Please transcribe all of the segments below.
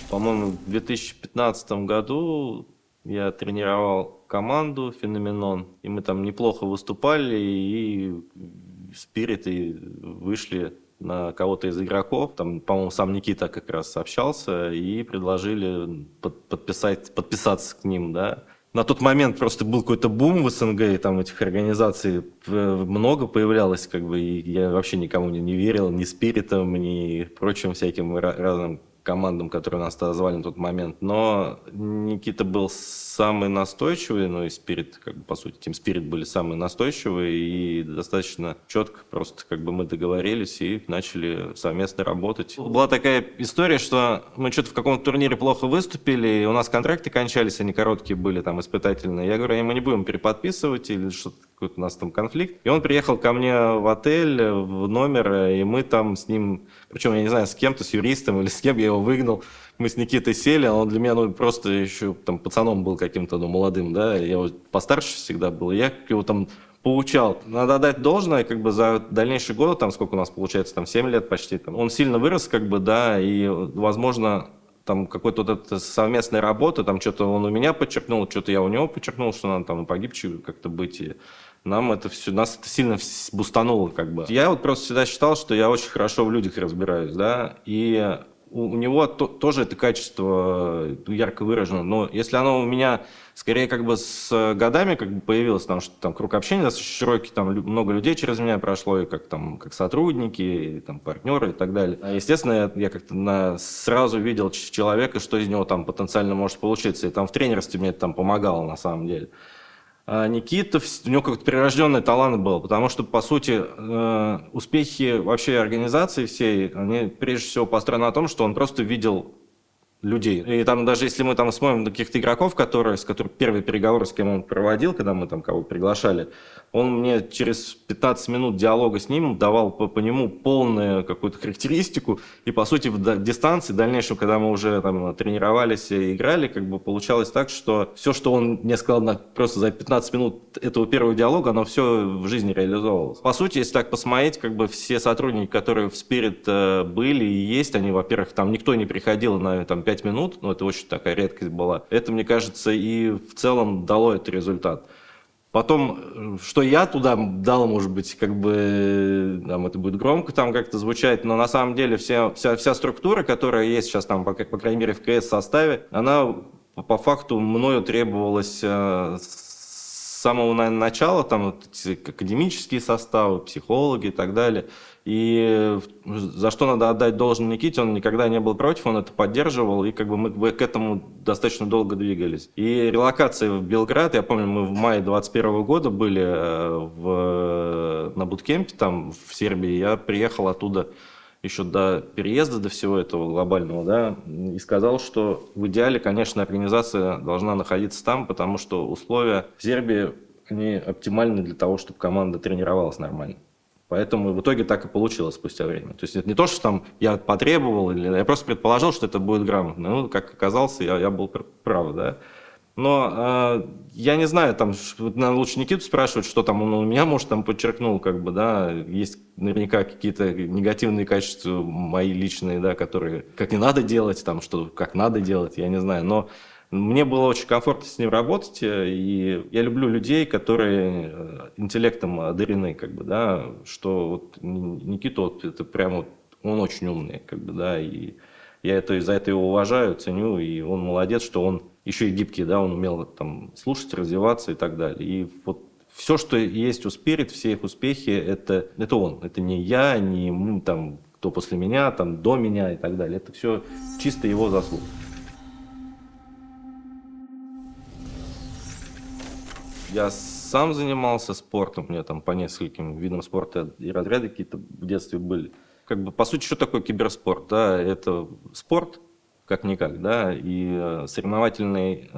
По-моему, в 2015 году я тренировал команду «Феноменон», и мы там неплохо выступали, и спириты вышли на кого-то из игроков. Там, по-моему, сам Никита как раз общался, и предложили подписаться к ним, да. На тот момент просто был какой-то бум в СНГ, и там этих организаций много появлялось, как бы, и я вообще никому не верил, ни спиритам, ни прочим всяким разным командам, которые нас тогда звали на тот момент. Но Никита был самый настойчивый, ну и Спирит, как бы, по сути, Team Spirit были самые настойчивые, и достаточно четко просто как бы мы договорились и начали совместно работать. Была такая история, что мы что-то в каком-то турнире плохо выступили, и у нас контракты кончались, они короткие были, там, испытательные. Я говорю, мы не будем переподписывать, или что-то какой-то у нас там конфликт. И он приехал ко мне в отель, в номер, и мы там с ним, причем я не знаю, с кем-то, с юристом или с кем, я его выгнал. Мы с Никитой сели, а он для меня, ну, просто еще там пацаном был каким-то, ну, молодым, да, я вот постарше всегда был, и я его там поучал. Надо отдать должное, как бы, за дальнейшие годы, там, сколько у нас получается, там, 7 лет почти, там, он сильно вырос, как бы, да, и, возможно, там какой-то вот эта совместная работа, там что-то он у меня подчеркнул, что-то я у него подчеркнул, что надо там погибче как-то быть, и нам это все, нас это сильно бустануло, как бы. Я вот просто всегда считал, что я очень хорошо в людях разбираюсь, да, и у него тоже это качество ярко выражено, но если оно у меня скорее как бы с годами как бы появилось, потому что там круг общения достаточно широкий, там много людей через меня прошло, и как сотрудники, и там партнеры и так далее. Естественно, я как-то сразу видел человека, что из него там потенциально может получиться, и там в тренерстве мне это там помогало на самом деле. А Никита, у него какой-то прирожденный талант был, потому что, по сути, успехи вообще организации всей, они прежде всего построены на том, что он просто видел людей. И там даже если мы там смотрим на каких-то игроков, с которыми первые переговоры, с кем он проводил, когда мы там кого приглашали, он мне через 15 минут диалога с ним давал по нему полную какую-то характеристику. И, по сути, в дистанции, в дальнейшем, когда мы уже там тренировались и играли, как бы получалось так, что все, что он мне сказал просто за 15 минут этого первого диалога, оно все в жизни реализовывалось. По сути, если так посмотреть, как бы все сотрудники, которые в Spirit были и есть, они, во-первых, там никто не приходил на там 5 минут, но это очень такая редкость была. Это, мне кажется, и в целом дало этот результат. Потом, что я туда дал, может быть, как бы, там, это будет громко там как-то звучать, но на самом деле вся структура, которая есть сейчас там, по крайней мере, в КС составе, она по факту мною требовалась с самого, наверное, начала, там вот, академические составы, психологи и так далее. И за что надо отдать должное Никите, он никогда не был против, он это поддерживал, и как бы мы к этому достаточно долго двигались. И релокация в Белград, я помню, мы в мае 2021 года были на буткемпе там в Сербии, я приехал оттуда еще до переезда, до всего этого глобального, да, и сказал, что в идеале, конечно, организация должна находиться там, потому что условия в Сербии, они оптимальны для того, чтобы команда тренировалась нормально. Поэтому в итоге так и получилось спустя время. То есть это не то, что там я потребовал, или я просто предположил, что это будет грамотно. Ну, как оказалось, я был прав, да. Но я не знаю, там, наверное, лучше Никиту спрашивать, что там он у меня, может, там подчеркнул, как бы, да, есть наверняка какие-то негативные качества мои личные, да, которые как не надо делать, там, что как надо делать, я не знаю, но мне было очень комфортно с ним работать, и я люблю людей, которые интеллектом одарены, как бы, да, что вот Никита, вот, это прям вот, он очень умный, как бы, да, и я за это его уважаю, ценю, и он молодец, что он еще и гибкий, да, он умел там слушать, развиваться и так далее. И вот все, что есть у Spirit, все их успехи, это он. Это не я, не там, кто после меня, там, до меня и так далее. Это все чисто его заслуга. Я сам занимался спортом, у меня там по нескольким видам спорта и разряды какие-то в детстве были. Как бы, по сути, что такое киберспорт? Да, это спорт, как-никак, да, и соревновательный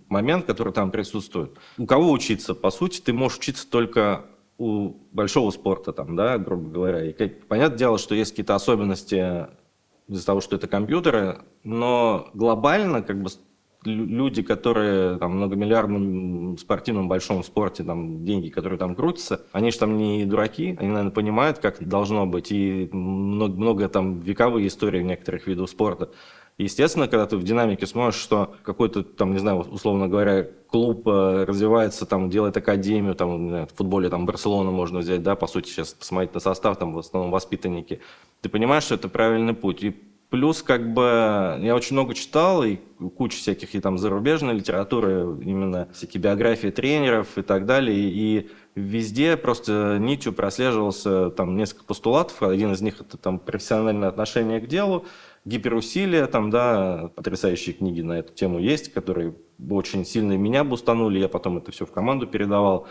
момент, который там присутствует. У кого учиться? По сути, ты можешь учиться только у большого спорта, там, да, грубо говоря. И понятное дело, что есть какие-то особенности из-за того, что это компьютеры, но глобально, как бы, люди, которые там, в многомиллиардном спортивном большом спорте, там, деньги, которые там крутятся, они же там не дураки, они, наверное, понимают, как должно быть, и много там вековые истории некоторых видов спорта. Естественно, когда ты в динамике смотришь, что какой-то, там, не знаю, условно говоря, клуб развивается, там, делает академию, там, не знаю, в футболе там Барселону можно взять, да, по сути, сейчас посмотреть на состав, там, в основном воспитанники, ты понимаешь, что это правильный путь. И плюс, как бы, я очень много читал, и куча всяких, и там зарубежной литературы, именно всякие биографии тренеров и так далее, и везде просто нитью прослеживался там несколько постулатов. Один из них — это там профессиональное отношение к делу, гиперусилия, там, да, потрясающие книги на эту тему есть, которые очень сильно меня бустанули, я потом это все в команду передавал.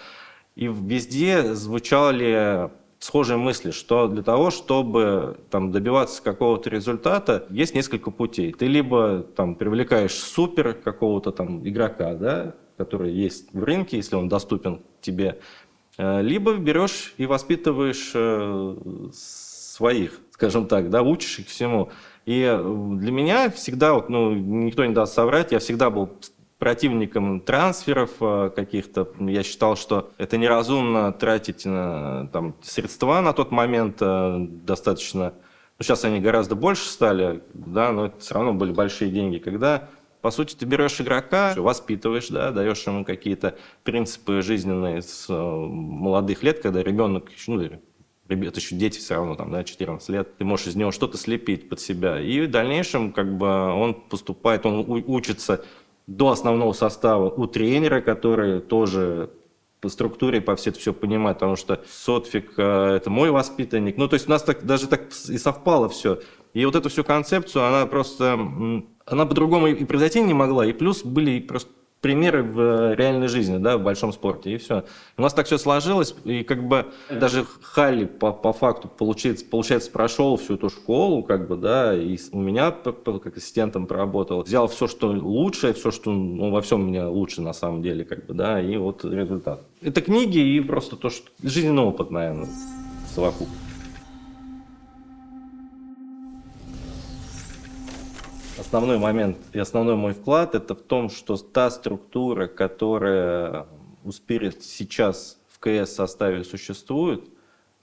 И везде звучали схожие мысли, что для того, чтобы там добиваться какого-то результата, есть несколько путей. Ты либо там привлекаешь супер какого-то там игрока, да, который есть в рынке, если он доступен тебе, либо берешь и воспитываешь своих, скажем так, да, учишь их всему. И для меня всегда, вот, ну, никто не даст соврать, я всегда был противником трансферов каких-то. Я считал, что это неразумно тратить там, средства на тот момент достаточно. Ну, сейчас они гораздо больше стали, да, но это все равно были большие деньги. Когда, по сути, ты берешь игрока, воспитываешь, да, даешь ему какие-то принципы жизненные с молодых лет, когда ребенок, ну, это еще дети все равно, там, да, 14 лет, ты можешь из него что-то слепить под себя. И в дальнейшем как бы он поступает, он учится до основного состава у тренера, который тоже по структуре, по всему это все понимает, потому что Сотфик это мой воспитанник. Ну, то есть у нас так, даже так и совпало все. И вот эту всю концепцию, она просто, она по-другому и произойти не могла. И плюс были просто примеры в реальной жизни, да, в большом спорте, и все. У нас так все сложилось, и как бы даже Халли по факту, получается, прошел всю эту школу, как бы, да, и у меня как ассистентом поработал, взял все, что лучшее, все, что, ну, во всем меня лучше на самом деле, как бы, да, и вот результат. Это книги и просто то, что жизненный опыт, наверное, совокупно. Основной момент и основной мой вклад — это в том, что та структура, которая у Spirit сейчас в КС составе существует,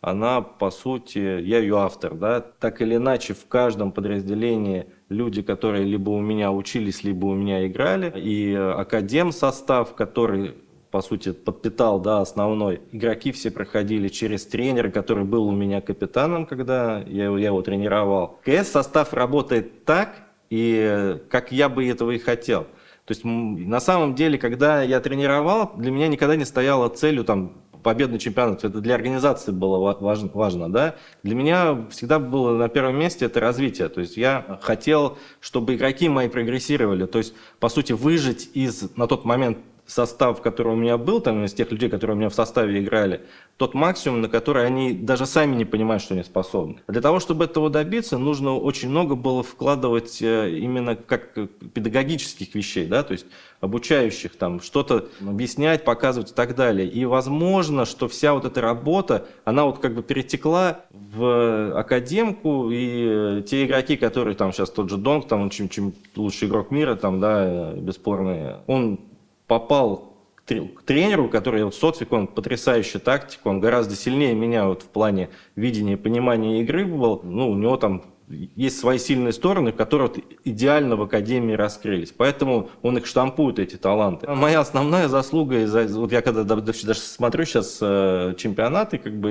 она, по сути, я ее автор, да, так или иначе в каждом подразделении люди, которые либо у меня учились, либо у меня играли, и академ-состав, который, по сути, подпитал, да, основной. Игроки все проходили через тренера, который был у меня капитаном, когда я его тренировал. КС-состав работает так, и как я бы этого и хотел. То есть на самом деле, когда я тренировал, для меня никогда не стояла целью там победный чемпионат. Это для организации было важно, да. Для меня всегда было на первом месте это развитие. То есть я хотел, чтобы игроки мои прогрессировали. То есть, по сути, выжить из на тот момент состав, который у меня был, там, из тех людей, которые у меня в составе играли, тот максимум, на который они даже сами не понимают, что они способны. Для того, чтобы этого добиться, нужно очень много было вкладывать именно как педагогических вещей, да, то есть обучающих, там, что-то объяснять, показывать и так далее. И возможно, что вся вот эта работа, она вот как бы перетекла в академку, и те игроки, которые там сейчас тот же Донг, там, чем лучший игрок мира, там, да, бесспорный, он попал к тренеру, который вот Сотфик, он потрясающий тактик, он гораздо сильнее меня вот в плане видения и понимания игры был. Ну, у него там есть свои сильные стороны, которые вот идеально в академии раскрылись. Поэтому он их штампует, эти таланты. Моя основная заслуга, вот я когда даже смотрю сейчас чемпионаты, как бы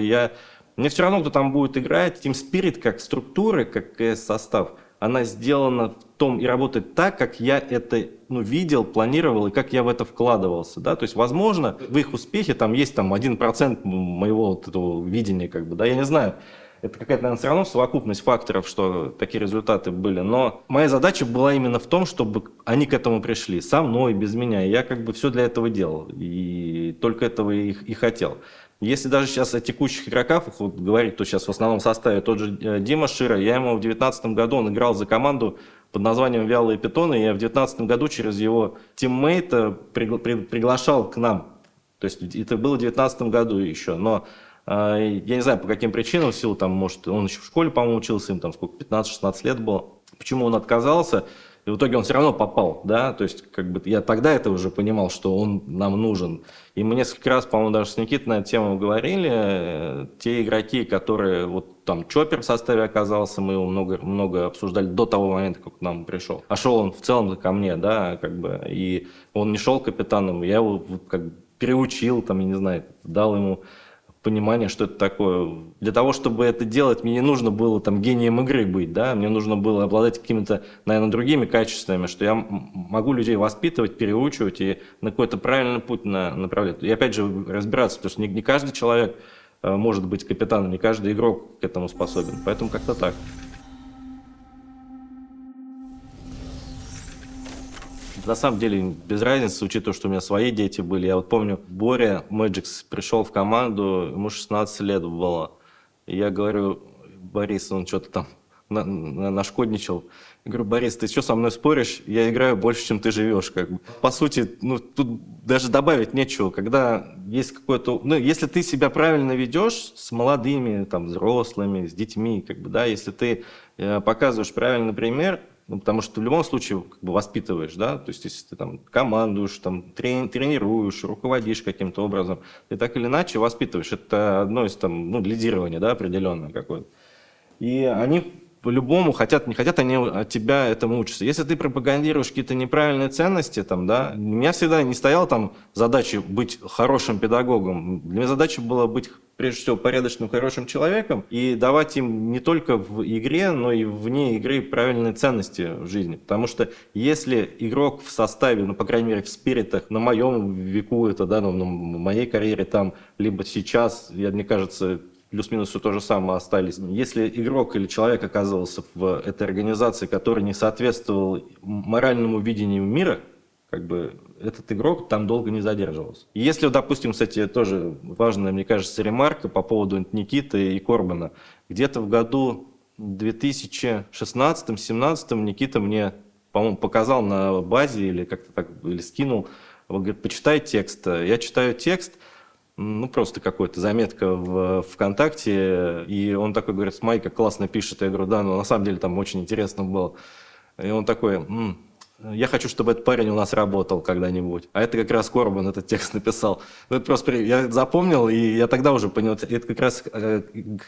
мне все равно, кто там будет играть. Team Spirit как структура, как состав, она сделана в том и работает так, как я это видел, планировал и как я в это вкладывался. Да? То есть, возможно, в их успехе там есть там, 1% моего вот этого видения, как бы, да, я не знаю. Это какая-то, наверное, все равно совокупность факторов, что такие результаты были. Но моя задача была именно в том, чтобы они к этому пришли. Со мной, без меня. И я как бы все для этого делал. И только этого и хотел. Если даже сейчас о текущих игроках вот, говорить, то сейчас в основном составе тот же Дима Шира, я ему в 2019 году, он играл за команду под названием «Вялые питоны», и я в 2019 году через его тиммейта приглашал к нам. То есть это было в 2019 году еще, но я не знаю, по каким причинам, в силу там, может, он еще в школе, по-моему, учился, им там сколько, 15-16 лет было. Почему он отказался? И в итоге он все равно попал, да, то есть как бы я тогда это уже понимал, что он нам нужен. И мы несколько раз, по-моему, даже с Никитой на эту тему говорили, те игроки, которые вот там Чоппер в составе оказался, мы его много обсуждали до того момента, как к нам пришел. А шел он в целом ко мне, да, как бы, и он не шел капитаном, я его как бы переучил, там, я не знаю, дал ему понимание, что это такое. Для того, чтобы это делать, мне не нужно было там гением игры быть, да, мне нужно было обладать какими-то, наверное, другими качествами, что я могу людей воспитывать, переучивать и на какой-то правильный путь направлять. И опять же разбираться, потому что не каждый человек может быть капитаном, не каждый игрок к этому способен, поэтому как-то так. На самом деле, без разницы, учитывая, что у меня свои дети были. Я вот помню, Боря Мэджикс пришел в команду, ему 16 лет было. И я говорю, Борис, он что-то там нашкодничал. Я говорю, Борис, ты что со мной споришь? Я играю больше, чем ты живешь. Как бы. По сути, ну, тут даже добавить нечего. Когда есть какое-то... Ну, если ты себя правильно ведешь с молодыми, там, взрослыми, с детьми, как бы, да, если ты показываешь правильный пример, ну, потому что в любом случае как бы воспитываешь, да, то есть если ты там командуешь, там, тренируешь, руководишь каким-то образом, ты так или иначе воспитываешь. Это одно из там, ну, лидирования, да, определенное какое-то. И они по-любому хотят, не хотят, они от тебя этому учатся. Если ты пропагандируешь какие-то неправильные ценности, там, да, у меня всегда не стояла там задача быть хорошим педагогом. Для меня задача была быть, прежде всего, порядочным, хорошим человеком и давать им не только в игре, но и вне игры правильные ценности в жизни. Потому что если игрок в составе, ну, по крайней мере, в спиритах, на моем веку это, да, ну, на моей карьере там, либо сейчас, мне кажется, плюс-минус все то же самое остались. Если игрок или человек оказывался в этой организации, который не соответствовал моральному видению мира, как бы этот игрок там долго не задерживался. И если, допустим, кстати, тоже важная, мне кажется, ремарка по поводу Никиты и Корбана. Где-то в году 2016-2017 Никита мне, по-моему, показал на базе или как-то так, или скинул. Он говорит, почитай текст. Я читаю текст, ну, просто какая-то заметка в ВКонтакте, и он такой говорит, смотри, как классно пишет. Я говорю, да, но на самом деле там очень интересно было. И он такой, я хочу, чтобы этот парень у нас работал когда-нибудь. А это как раз Корбан этот текст написал. Ну, это просто я запомнил, и я тогда уже понял, это как раз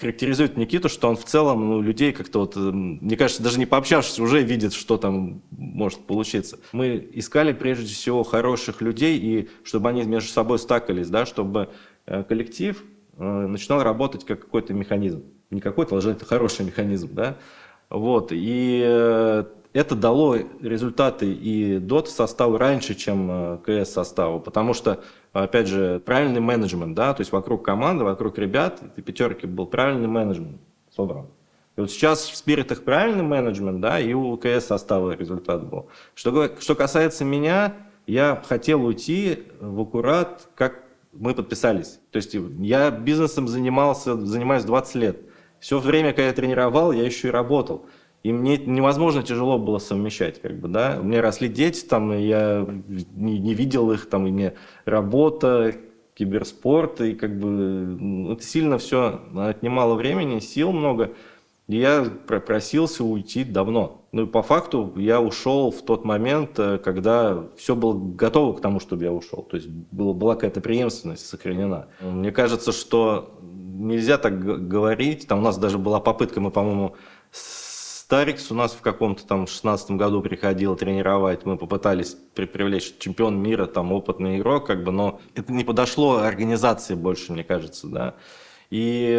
характеризует Никиту, что он в целом, ну, людей как-то вот, мне кажется, даже не пообщавшись, уже видит, что там может получиться. Мы искали прежде всего хороших людей, и чтобы они между собой стакались, да, чтобы коллектив начинал работать как какой-то механизм. Не какой-то, а это хороший механизм, да. Вот, и это дало результаты и DOT составу раньше, чем КС составу, потому что, опять же, правильный менеджмент, да, то есть вокруг команды, вокруг ребят, этой пятерки был правильный менеджмент собран. И вот сейчас в спиритах правильный менеджмент, да, и у КС состава результат был. Что касается меня, я хотел уйти в аккурат, как мы подписались. То есть я бизнесом занимаюсь 20 лет. Все время, когда я тренировал, я еще и работал. И мне невозможно тяжело было совмещать, как бы, да. У меня росли дети, там, и я не видел их, там, и мне работа, киберспорт, и как бы это сильно все отнимало времени, сил много. И я просился уйти давно. Ну и по факту я ушел в тот момент, когда все было готово к тому, чтобы я ушел. То есть была какая-то преемственность сохранена. Мне кажется, что нельзя так говорить. Там у нас даже была попытка, мы, по-моему, Старикс у нас в каком-то там 16-м году приходил тренировать, мы попытались привлечь чемпион мира, там опытный игрок, как бы, но это не подошло организации больше, мне кажется, да. И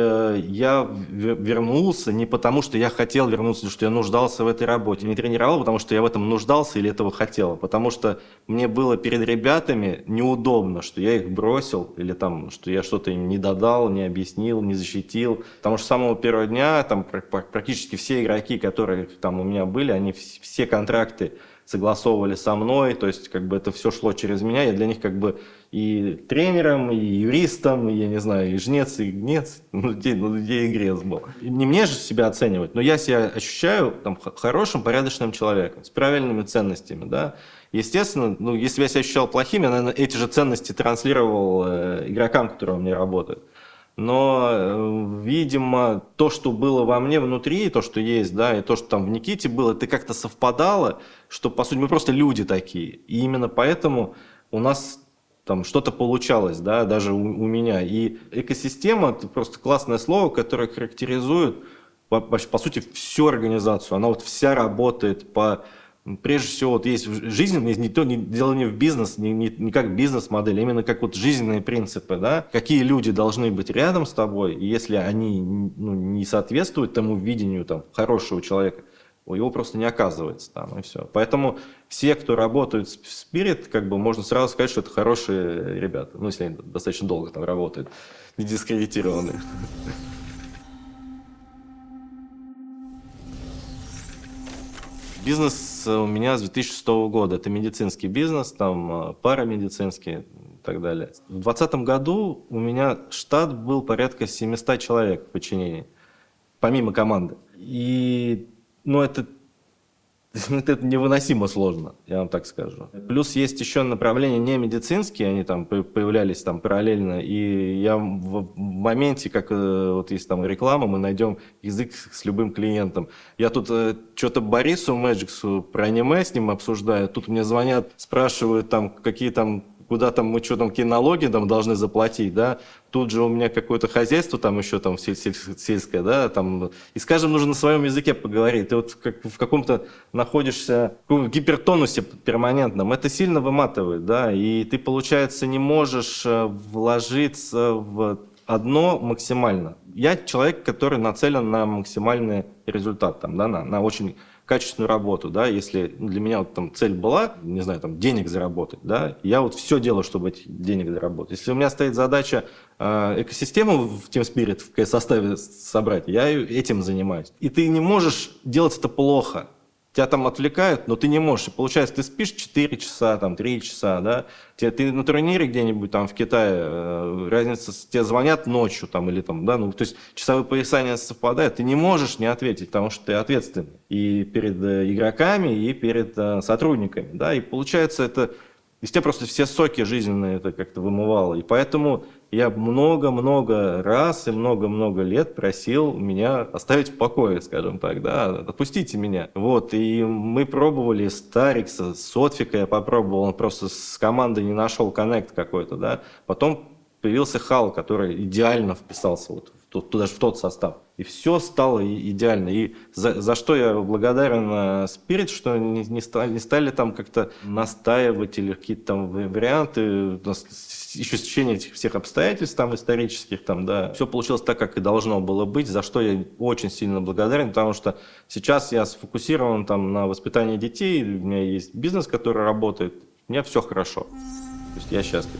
я вернулся не потому, что я хотел вернуться, потому что я нуждался в этой работе. Не тренировал, потому что я в этом нуждался или этого хотел. Потому что мне было перед ребятами неудобно, что я их бросил, или там, что я что-то им не додал, не объяснил, не защитил. Потому что с самого первого дня там практически все игроки, которые там у меня были, они все контракты согласовывали со мной, то есть как бы это все шло через меня, я для них как бы и тренером, и юристом, и, я не знаю, и жнец, и гнец, где и грец был. И не мне же себя оценивать, но я себя ощущаю там хорошим, порядочным человеком, с правильными ценностями, да. Естественно, ну, если я себя ощущал плохим, я, наверное, эти же ценности транслировал игрокам, которые у меня работают. Но, видимо, то, что было во мне внутри, то, что есть, да, и то, что там в Никите было, это как-то совпадало, что, по сути, мы просто люди такие. И именно поэтому у нас там что-то получалось, да, даже у меня. И экосистема — это просто классное слово, которое характеризует по сути всю организацию. Она вот вся работает по... Прежде всего, вот есть жизнь, дело не в бизнес, не как бизнес-модель, а именно как вот жизненные принципы, да, какие люди должны быть рядом с тобой, и если они не соответствуют тому видению там, хорошего человека, его просто не оказывается там, и все. Поэтому все, кто работают в Spirit, как бы можно сразу сказать, что это хорошие ребята, ну, если они достаточно долго там работают, не дискредитированные. Бизнес у меня с 2006 года. Это медицинский бизнес, там парамедицинский и так далее. В 2020 году у меня штат был порядка 700 человек в подчинении, помимо команды. И, ну, это невыносимо сложно, я вам так скажу. Плюс есть еще направления не медицинские, они там появлялись там параллельно, и я в моменте, как вот есть там реклама, мы найдем язык с любым клиентом. Я тут что-то Борису Мэджиксу про аниме с ним обсуждаю, тут мне звонят, спрашивают там, какие там, куда там мы что там, какие налоги там должны заплатить, да, тут же у меня какое-то хозяйство там еще там сельское, да, там, и скажем, нужно на своем языке поговорить, ты вот как в каком-то находишься в гипертонусе перманентном, это сильно выматывает, да, и ты, получается, не можешь вложиться в одно максимально. Я человек, который нацелен на максимальный результат, там, да, на очень качественную работу, да, если для меня вот там цель была, не знаю, там денег заработать, да, я вот все делаю, чтобы этих денег заработать. Если у меня стоит задача экосистему в TeamSpirit в составе собрать, я этим занимаюсь. И ты не можешь делать это плохо. Тебя там отвлекают, но ты не можешь. И получается, ты спишь 4 часа, там, 3 часа, да? Ты на турнире где-нибудь там в Китае, разница, тебе звонят ночью там, или там, да, ну, то есть часовые пояса не совпадают, ты не можешь не ответить, потому что ты ответственный и перед игроками, и перед сотрудниками, да, и получается это... Из тебя просто все соки жизненные это как-то вымывало. И поэтому я много-много раз и много-много лет просил меня оставить в покое, скажем так, да, отпустите меня. Вот, и мы пробовали с Тарикса, с Отфика я попробовал, он просто с командой не нашел коннект какой-то, да. Потом появился Хал, который идеально вписался вот даже в тот состав. И все стало идеально. И за что я благодарен Spirit, что не стали там как-то настаивать или какие-то там варианты, еще с течение этих всех обстоятельств там исторических, там, да, все получилось так, как и должно было быть, за что я очень сильно благодарен, потому что сейчас я сфокусирован там на воспитании детей, у меня есть бизнес, который работает, у меня все хорошо. То есть я счастлив.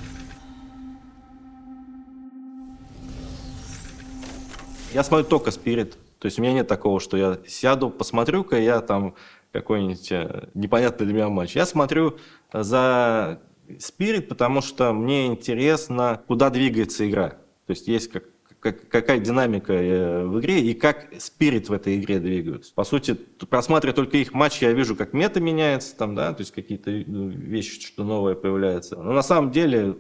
Я смотрю только Spirit. То есть у меня нет такого, что я сяду, посмотрю-ка я там какой-нибудь непонятный для меня матч. Я смотрю за Spirit, потому что мне интересно, куда двигается игра. То есть есть какая динамика в игре и как Spirit в этой игре двигаются. По сути, просматривая только их матчи, я вижу, как мета меняется, там, да, то есть какие-то вещи, что новое появляется. Но на самом деле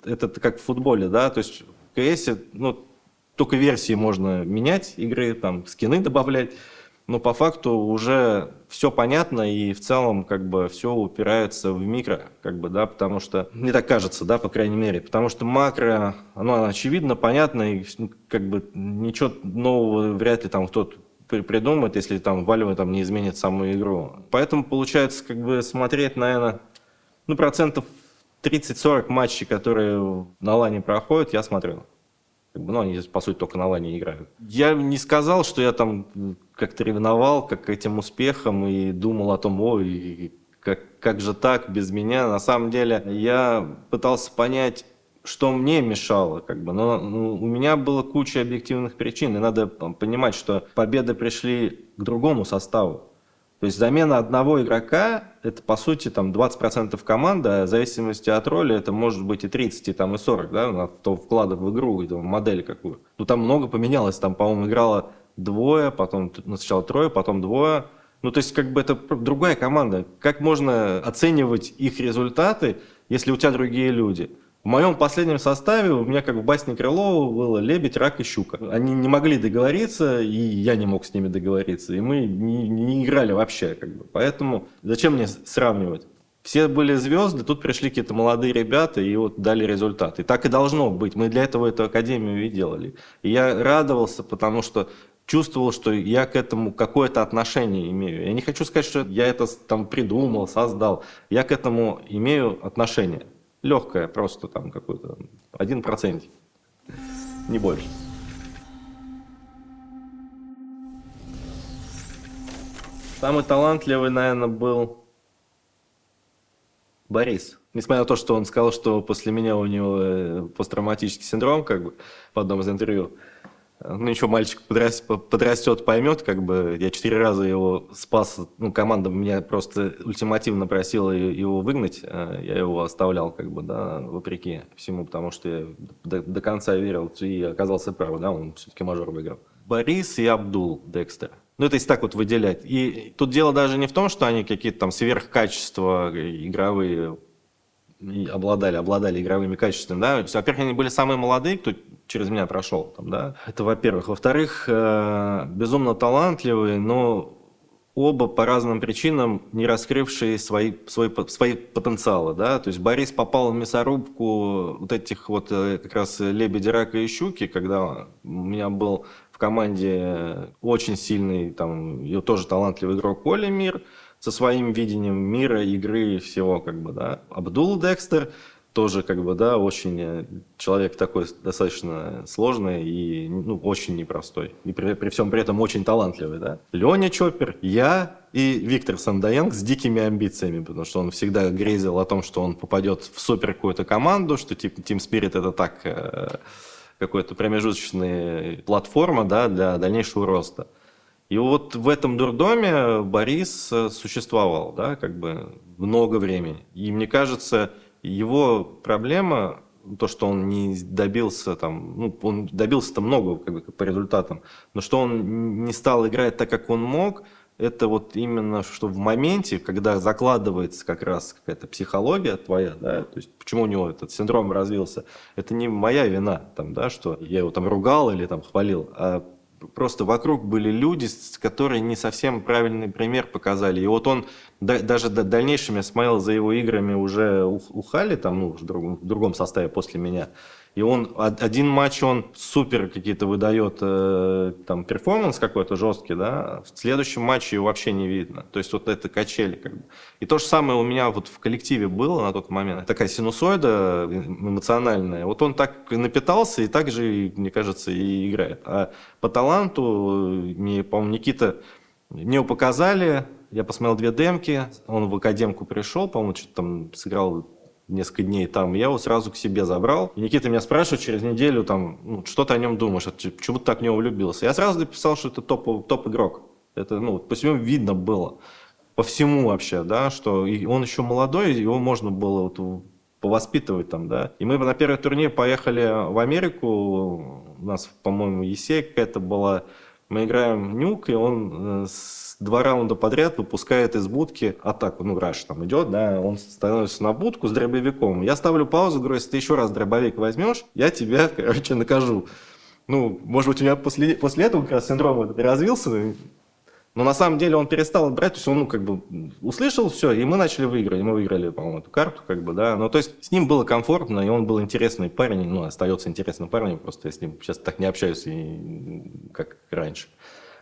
это как в футболе, да, то есть в КСе, ну, только версии можно менять игры, там, скины добавлять, но по факту уже все понятно и в целом как бы все упирается в микро, как бы, да, потому что, мне так кажется, да, по крайней мере, потому что макро, оно очевидно, понятно, и как бы ничего нового вряд ли там кто-то придумает, если там Valve там не изменит саму игру. Поэтому получается как бы смотреть, наверное, ну, процентов 30-40 матчей, которые на лане проходят, я смотрю. Ну, они, по сути, только на лане играют. Я не сказал, что я там как-то ревновал к этим успехам и думал о том, ой, как же так без меня. На самом деле, я пытался понять, что мне мешало, как бы. Но у меня было куча объективных причин, и надо понимать, что победы пришли к другому составу. То есть замена одного игрока – это, по сути, там 20% команды, а в зависимости от роли это может быть и 30, и, там, и 40, да, на то вклада в игру, и, там, модель какую. Ну, там много поменялось, там, по-моему, играло двое, потом сначала трое, потом двое. Ну, то есть, как бы это другая команда. Как можно оценивать их результаты, если у тебя другие люди? В моем последнем составе у меня, как в басне Крылова, было лебедь, рак и щука. Они не могли договориться, и я не мог с ними договориться. И мы не играли вообще. Как бы. Поэтому зачем мне сравнивать? Все были звезды, тут пришли какие-то молодые ребята и вот дали результат. И так и должно быть. Мы для этого эту академию и делали. И я радовался, потому что чувствовал, что я к этому какое-то отношение имею. Я не хочу сказать, что я это там придумал, создал. Я к этому имею отношение. Легкое, просто там какой-то 1%, не больше. Самый талантливый, наверное, был Борис. Несмотря на то, что он сказал, что после меня у него посттравматический синдром, как бы, в одном из интервью. Ну, ничего, мальчик подрастет, поймет, как бы. Я 4 раза его спас. Ну, команда меня просто ультимативно просила его выгнать. Я его оставлял, как бы, да, вопреки всему, потому что я до конца верил и оказался прав, да, он все-таки мажор выиграл. Борис и Абдул Декстер. Ну, это если так вот выделять. И тут дело даже не в том, что они какие-то там сверхкачества игровые обладали игровыми качествами, да. Во-первых, они были самые молодые, кто через меня прошел, там, да. Это во-первых. Во-вторых, безумно талантливые, но оба по разным причинам не раскрывшие свои потенциалы, да. То есть Борис попал в мясорубку вот этих вот как раз лебеди, рака и щуки, когда у меня был в команде очень сильный, там, и тоже талантливый игрок Коля Мир, со своим видением мира, игры и всего, как бы, да. Абдул Декстер тоже, как бы, да, очень человек такой достаточно сложный и, ну, очень непростой. И при всем при этом очень талантливый, да. Леня Чоппер, я и Виктор Сандоянг с дикими амбициями, потому что он всегда грезил о том, что он попадет в супер какую-то команду, что типа Team Spirit это так, какая-то промежуточная платформа, да, для дальнейшего роста. И вот в этом дурдоме Борис существовал, да, как бы много времени. И мне кажется, его проблема, то, что он не добился там, ну, он добился-то много, как бы, по результатам, но что он не стал играть так, как он мог, это вот именно, что в моменте, когда закладывается как раз какая-то психология твоя, да, то есть почему у него этот синдром развился, это не моя вина, там, да, что я его там ругал или там хвалил, а просто вокруг были люди, которые не совсем правильный пример показали. И вот он, даже в дальнейшем я смотрел за его играми уже у Хали, там, ну, в другом составе после меня. И он, один матч он супер какие-то выдает, там, перформанс какой-то жесткий, да, в следующем матче его вообще не видно. То есть вот это качели, как бы. И то же самое у меня вот в коллективе было на тот момент. Такая синусоида эмоциональная. Вот он так напитался и так же, мне кажется, и играет. А по таланту, мне, по-моему, Никита, мне его показали, я посмотрел 2 демки, он в академку пришел, по-моему, что-то там сыграл несколько дней там, я его сразу к себе забрал. И Никита меня спрашивает через неделю, там, ну, что ты о нем думаешь, почему ты так в него влюбился? Я сразу написал, что это топ-игрок. Это, ну, по всему видно было. По всему вообще, да, что и он еще молодой, его можно было вот повоспитывать там, да. И мы на первый турнир поехали в Америку, у нас, по-моему, Есей какая-то была. Мы играем нюк, и он 2 раунда подряд выпускает из будки атаку. Ну, раш там идет, да, он становится на будку с дробовиком. Я ставлю паузу, говорю, если ты еще раз дробовик возьмешь, я тебя, короче, накажу. Ну, может быть, у меня после этого как раз синдром этот развился, но на самом деле он перестал брать, то есть он, ну, как бы услышал все, и мы начали выиграть. И мы выиграли, по-моему, эту карту, как бы, да. Ну, то есть с ним было комфортно, и он был интересный парень, ну, остается интересным парнем, просто я с ним сейчас так не общаюсь, как раньше.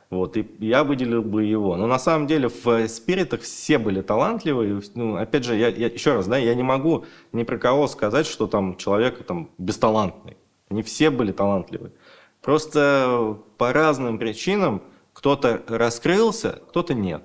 Вот, и я выделил бы его. Но на самом деле в спиритах все были талантливые. Ну, опять же, я еще раз, да, я не могу ни про кого сказать, что там человек там бесталантный. Они все были талантливые. Просто по разным причинам кто-то раскрылся, кто-то нет.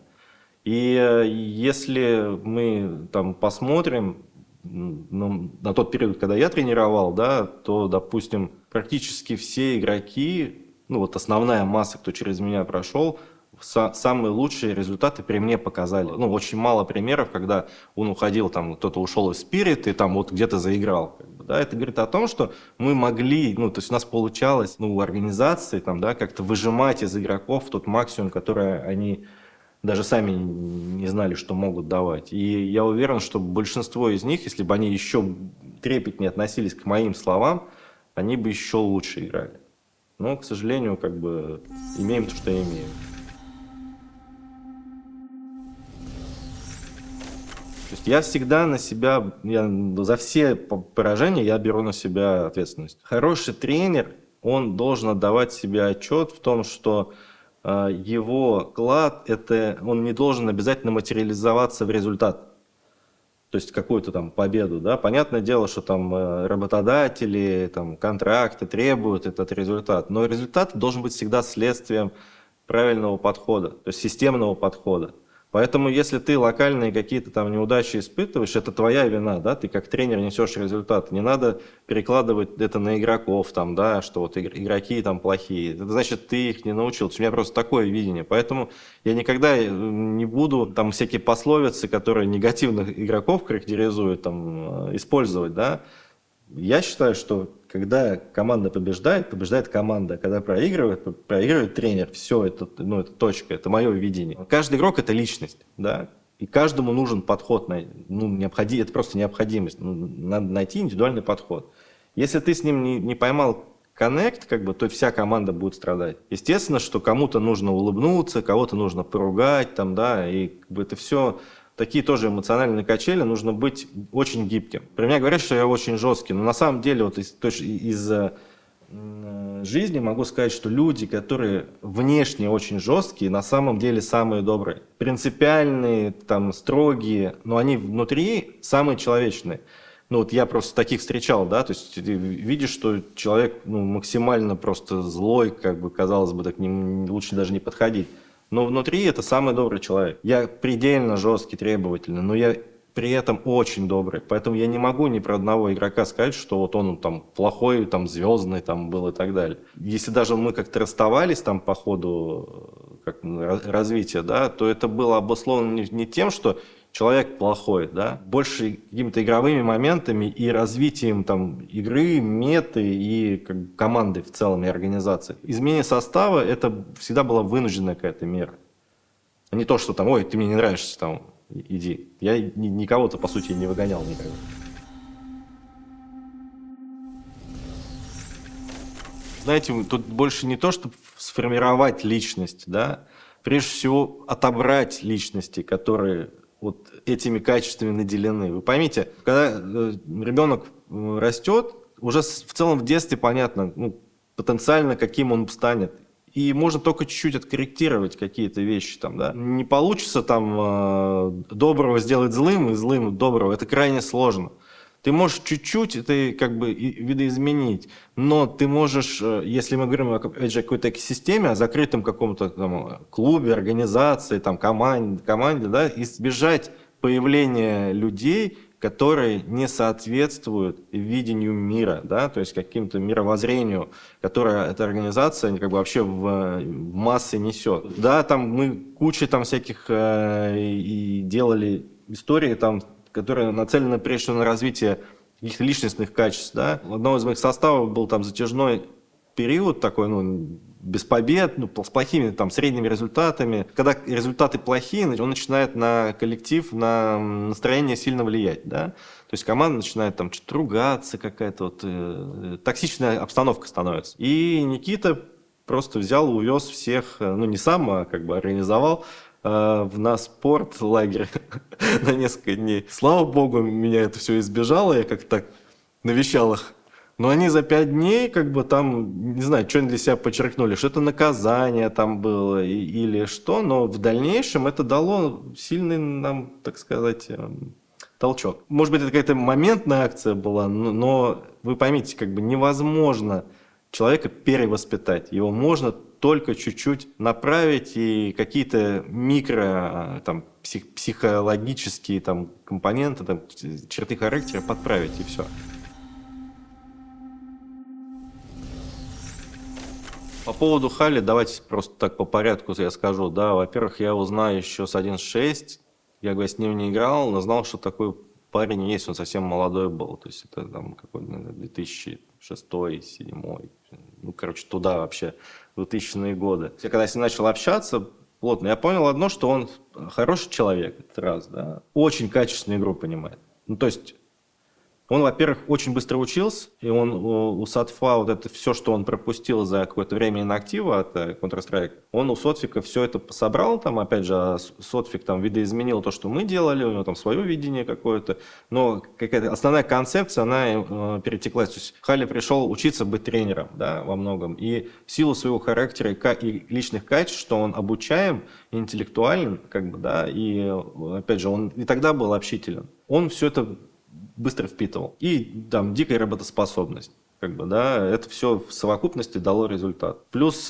И если мы там посмотрим на тот период, когда я тренировал, да, то, допустим, практически все игроки, ну вот основная масса, кто через меня прошел, самые лучшие результаты при мне показали. Ну, очень мало примеров, когда он уходил, там кто-то ушел из Spirit и там вот где-то заиграл. Как бы, да? Это говорит о том, что мы могли, ну, то есть у нас получалось, ну, у организации там, да, как-то выжимать из игроков тот максимум, который они даже сами не знали, что могут давать. И я уверен, что большинство из них, если бы они еще трепетнее относились к моим словам, они бы еще лучше играли. Но, к сожалению, как бы имеем то, что имеем. То есть я всегда на себя, за все поражения я беру на себя ответственность. Хороший тренер, он должен отдавать себе отчет в том, что его вклад, он не должен обязательно материализоваться в результат. То есть какую-то там победу, да. Понятное дело, что там работодатели, там контракты требуют этот результат, но результат должен быть всегда следствием правильного подхода, то есть системного подхода. Поэтому, если ты локальные какие-то там неудачи испытываешь, это твоя вина, да, ты как тренер несешь результат. Не надо перекладывать это на игроков, там, да, что вот игроки там плохие. Это значит, ты их не научил. У меня просто такое видение. Поэтому я никогда не буду там всякие пословицы, которые негативных игроков характеризуют, там, использовать, да. Я считаю, что когда команда побеждает, побеждает команда. А когда проигрывает, проигрывает тренер. Все, это точка, это мое видение. Каждый игрок – это личность, да, и каждому нужен подход, это просто необходимость. Надо найти индивидуальный подход. Если ты с ним не поймал коннект, то вся команда будет страдать. Естественно, что кому-то нужно улыбнуться, кого-то нужно поругать, там, да, и это все... Такие тоже эмоциональные качели, нужно быть очень гибким. Про меня говорят, что я очень жесткий, но на самом деле вот из жизни могу сказать, что люди, которые внешне очень жесткие, на самом деле самые добрые. Принципиальные, там, строгие, но они внутри самые человечные. Ну вот я просто таких встречал, да, то есть ты видишь, что человек максимально просто злой, казалось бы, так лучше даже не подходить. Но внутри это самый добрый человек. Я предельно жесткий, требовательный, но я при этом очень добрый. Поэтому я не могу ни про одного игрока сказать, что вот он там плохой, там звездный там был и так далее. Если даже мы как-то расставались там по ходу развития, да, то это было обусловлено не тем, что человек плохой, да, больше какими-то игровыми моментами и развитием там игры, меты и команды в целом и организации. Изменение состава это всегда была вынужденная какая-то мера. А не то, что там, ой, ты мне не нравишься, там, иди. Я никого-то, по сути, не выгонял никогда. Знаете, тут больше не то, чтобы сформировать личность, да, прежде всего отобрать личности, которые вот этими качествами наделены. Вы поймите, когда ребенок растет, уже в целом в детстве понятно, потенциально каким он станет. И можно только чуть-чуть откорректировать какие-то вещи там, да. Не получится там доброго сделать злым и злым доброго. Это крайне сложно. Ты можешь чуть-чуть это видоизменить, но ты можешь, если мы говорим опять же, о какой-то экосистеме, о закрытом каком-то там клубе, организации, там, команде, да, избежать появления людей, которые не соответствуют видению мира, да, то есть каким-то мировоззрению, которое эта организация вообще в массы несет. Да, там мы кучу там всяких и делали истории там, которые нацелены прежде всего на развитие каких-то личностных качеств. Да? В одном из моих составов был там затяжной период такой, без побед, с плохими там средними результатами. Когда результаты плохие, он начинает на коллектив, на настроение сильно влиять. Да? То есть команда начинает там что-то ругаться, какая-то токсичная обстановка становится. И Никита просто взял, увез всех, не сам, а организовал на спорт лагерь на несколько дней. Слава богу, меня это все избежало, я как-то так навещал их. Но они за 5 дней там, не знаю, что они для себя подчеркнули, что это наказание там было или что, но в дальнейшем это дало сильный нам, так сказать, толчок. Может быть, это какая-то моментная акция была, но вы поймите, невозможно человека перевоспитать. Его можно только чуть-чуть направить и какие-то психологические компоненты, черты характера подправить, и все. По поводу Хали, давайте просто так по порядку я скажу. Да, во-первых, я его знаю еще с 1.6. Я, с ним не играл, но знал, что такой парень есть, он совсем молодой был. То есть это какой-то 2006-2007. Туда вообще, 2000-е годы. Я когда с ним начал общаться плотно, я понял одно, что он хороший человек, это раз, да. Очень качественную игру понимает. То есть Он, во-первых, очень быстро учился, и он у Сатфа вот это все, что он пропустил за какое-то время инактива от Counter-Strike, он у Сотфика все это собрал, там, опять же, Сотфик там видоизменил то, что мы делали, у него там свое видение какое-то, но какая-то основная концепция, она перетеклась. То есть Халли пришел учиться быть тренером, да, во многом, и в силу своего характера и личных качеств, что он обучаем, интеллектуален, как бы, да, и, опять же, он и тогда был общителен. Он все это быстро впитывал. И там дикая работоспособность. Как бы, да, это все в совокупности дало результат. Плюс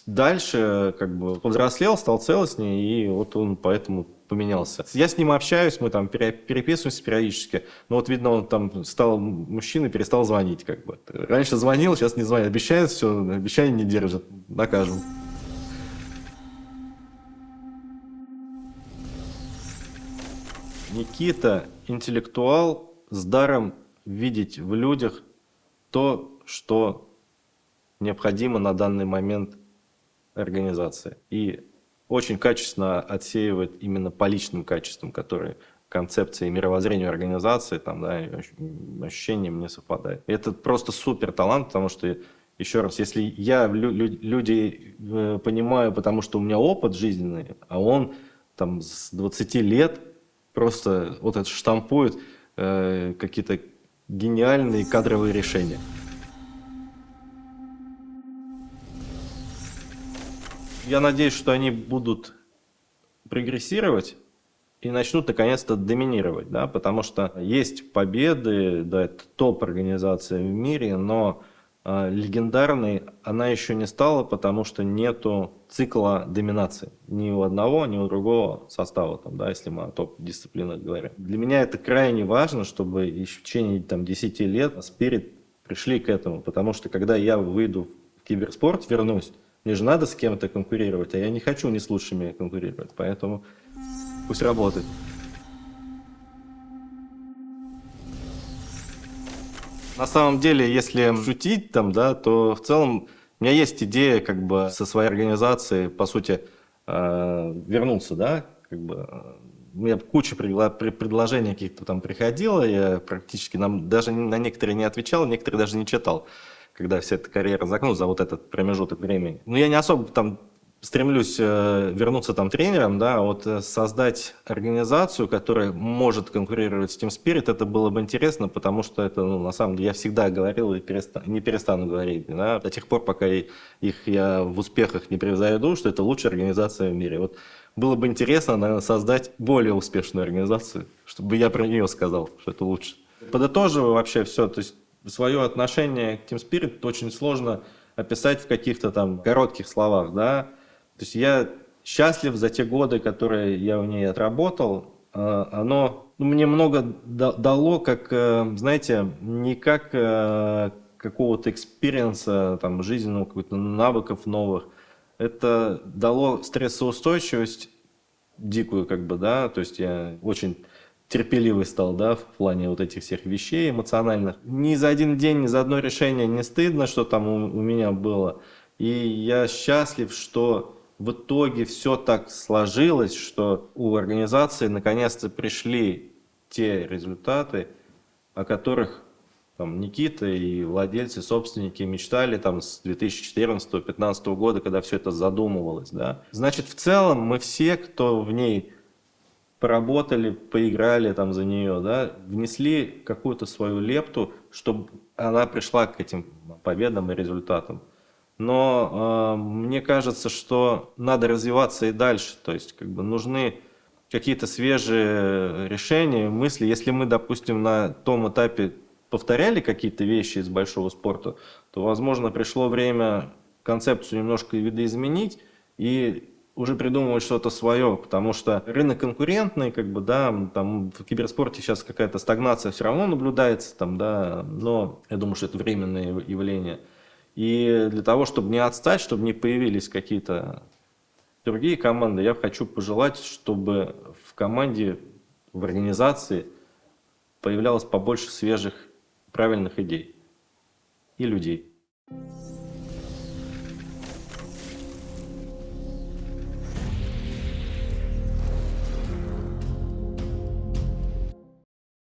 дальше как бы повзрослел, стал целостнее, и вот он поэтому поменялся. Я с ним общаюсь, мы там переписываемся периодически, но вот видно, он там стал мужчиной, перестал звонить. Как бы. Раньше звонил, сейчас не звонит. Обещает все, обещание не держит. Накажем. Никита интеллектуал с даром видеть в людях то, что необходимо на данный момент организации. И очень качественно отсеивает именно по личным качествам, которые концепции и мировоззрению организации, там, да, ощущениям не совпадают. Это просто супер талант, потому что, еще раз, если я людей понимаю, потому что у меня опыт жизненный, а он там с 20 лет просто вот это штампует какие-то гениальные кадровые решения. Я надеюсь, что они будут прогрессировать и начнут наконец-то доминировать, да, потому что есть победы, да, это топ-организация в мире, но легендарной она еще не стала, потому что нету цикла доминации ни у одного, ни у другого состава, там, да, если мы о топ-дисциплинах говорим. Для меня это крайне важно, чтобы еще в течение там, 10 лет Spirit пришли к этому, потому что когда я выйду в киберспорт, вернусь, мне же надо с кем-то конкурировать, а я не хочу ни с лучшими конкурировать, поэтому пусть работает. На самом деле, если шутить там, да, то в целом у меня есть идея как бы со своей организацией, по сути, вернуться, да, как бы. У меня куча предложений каких-то там приходило, я практически даже на некоторые не отвечал, некоторые даже не читал, когда вся эта карьера загнулась за вот этот промежуток времени. Но я не особо там стремлюсь вернуться там тренером, да, а вот создать организацию, которая может конкурировать с Team Spirit, это было бы интересно, потому что это, ну, на самом деле, я всегда говорил и не перестану говорить, да, до тех пор, пока их я в успехах не превзойду, что это лучшая организация в мире. Вот было бы интересно, наверное, создать более успешную организацию, чтобы я про нее сказал, что это лучше. Подытоживаю вообще все, то есть свое отношение к Team Spirit очень сложно описать в каких-то там коротких словах, да. То есть я счастлив за те годы, которые я в ней отработал. Оно мне много дало, как, знаете, не как какого-то экспириенса, там, жизненного, каких-то навыков новых. Это дало стрессоустойчивость дикую, как бы, да, то есть я очень терпеливый стал, да, в плане вот этих всех вещей эмоциональных. Ни за один день, ни за одно решение не стыдно, что там у меня было. И я счастлив, что в итоге все так сложилось, что у организации наконец-то пришли те результаты, о которых там Никита и владельцы, собственники мечтали там с 2014-2015 года, когда все это задумывалось, да. Значит, в целом мы все, кто в ней поработали, поиграли там за нее, да, внесли какую-то свою лепту, чтобы она пришла к этим победам и результатам. Но мне кажется, что надо развиваться и дальше, то есть как бы нужны какие-то свежие решения, мысли. Если мы, допустим, на том этапе повторяли какие-то вещи из большого спорта, то, возможно, пришло время концепцию немножко видоизменить и уже придумывать что-то свое, потому что рынок конкурентный, как бы, да, там в киберспорте сейчас какая-то стагнация все равно наблюдается, там, да, но я думаю, что это временное явление. И для того, чтобы не отстать, чтобы не появились какие-то другие команды, я хочу пожелать, чтобы в команде, в организации появлялось побольше свежих, правильных идей и людей.